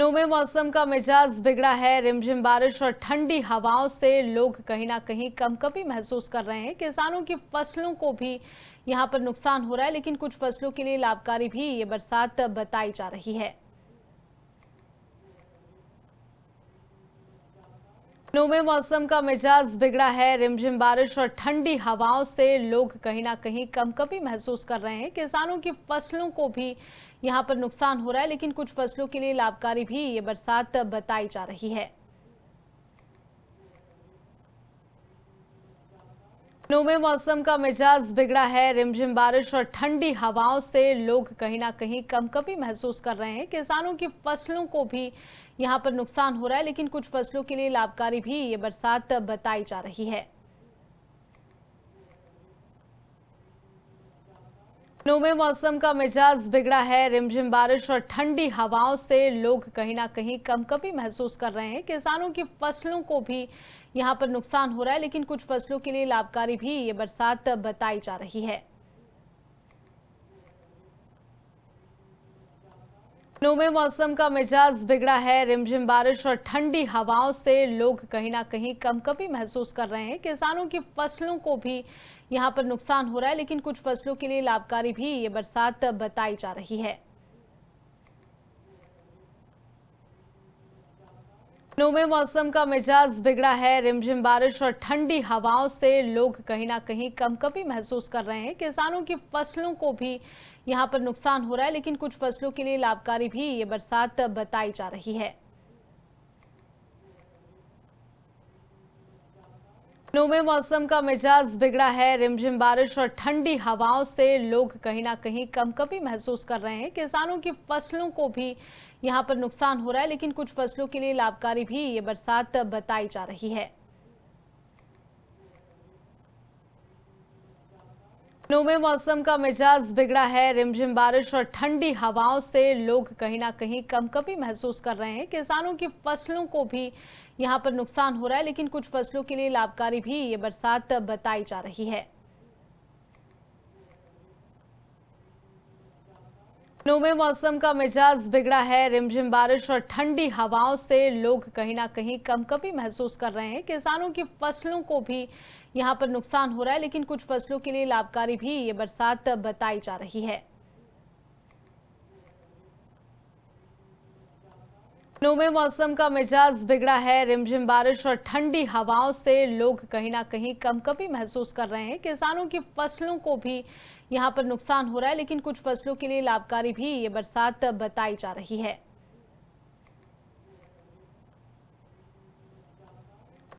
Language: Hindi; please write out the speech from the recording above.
लखनऊ में मौसम का मिजाज बिगड़ा है। रिमझिम बारिश और ठंडी हवाओं से लोग कहीं ना कहीं कंपकपी महसूस कर रहे हैं। किसानों की फसलों को भी यहां पर नुकसान हो रहा है, लेकिन कुछ फसलों के लिए लाभकारी भी ये बरसात बताई जा रही है। लखनऊ में मौसम का मिजाज बिगड़ा है। रिमझिम बारिश और ठंडी हवाओं से लोग कहीं ना कहीं कंपकपी महसूस कर रहे हैं। किसानों की फसलों को भी यहां पर नुकसान हो रहा है, लेकिन कुछ फसलों के लिए लाभकारी भी ये बरसात बताई जा रही है। लखनऊ में मौसम का मिजाज बिगड़ा है। रिमझिम बारिश और ठंडी हवाओं से लोग कहीं ना कहीं कंपकपी महसूस कर रहे हैं। किसानों की फसलों को भी यहां पर नुकसान हो रहा है, लेकिन कुछ फसलों के लिए लाभकारी भी ये बरसात बताई जा रही है। लखनऊ में मौसम का मिजाज बिगड़ा है। रिमझिम बारिश और ठंडी हवाओं से लोग कहीं ना कहीं कंपकपी महसूस कर रहे हैं। किसानों की फसलों को भी यहां पर नुकसान हो रहा है, लेकिन कुछ फसलों के लिए लाभकारी भी ये बरसात बताई जा रही है। लखनऊ में मौसम का मिजाज बिगड़ा है। रिमझिम बारिश और ठंडी हवाओं से लोग कहीं ना कहीं कंपकपी महसूस कर रहे हैं। किसानों की फसलों को भी यहां पर नुकसान हो रहा है, लेकिन कुछ फसलों के लिए लाभकारी भी ये बरसात बताई जा रही है। लखनऊ में मौसम का मिजाज बिगड़ा है। रिमझिम बारिश और ठंडी हवाओं से लोग कहीं ना कहीं कंपकपी महसूस कर रहे हैं। किसानों की फसलों को भी यहां पर नुकसान हो रहा है, लेकिन कुछ फसलों के लिए लाभकारी भी ये बरसात बताई जा रही है। लखनऊ में मौसम का मिजाज बिगड़ा है। रिमझिम बारिश और ठंडी हवाओं से लोग कहीं ना कहीं कंपकपी महसूस कर रहे हैं। किसानों की फसलों को भी यहां पर नुकसान हो रहा है, लेकिन कुछ फसलों के लिए लाभकारी भी ये बरसात बताई जा रही है। लखनऊ में मौसम का मिजाज बिगड़ा है। रिमझिम बारिश और ठंडी हवाओं से लोग कहीं ना कहीं कंपकपी महसूस कर रहे हैं। किसानों की फसलों को भी यहां पर नुकसान हो रहा है, लेकिन कुछ फसलों के लिए लाभकारी भी ये बरसात बताई जा रही है। लखनऊ में मौसम का मिजाज बिगड़ा है। रिमझिम बारिश और ठंडी हवाओं से लोग कहीं ना कहीं कंपकपी महसूस कर रहे हैं। किसानों की फसलों को भी यहां पर नुकसान हो रहा है, लेकिन कुछ फसलों के लिए लाभकारी भी ये बरसात बताई जा रही है। लखनऊ में मौसम का मिजाज बिगड़ा है। रिमझिम बारिश और ठंडी हवाओं से लोग कहीं ना कहीं कंपकपी महसूस कर रहे हैं। किसानों की फसलों को भी यहां पर नुकसान हो रहा है, लेकिन कुछ फसलों के लिए लाभकारी भी ये बरसात बताई जा रही है।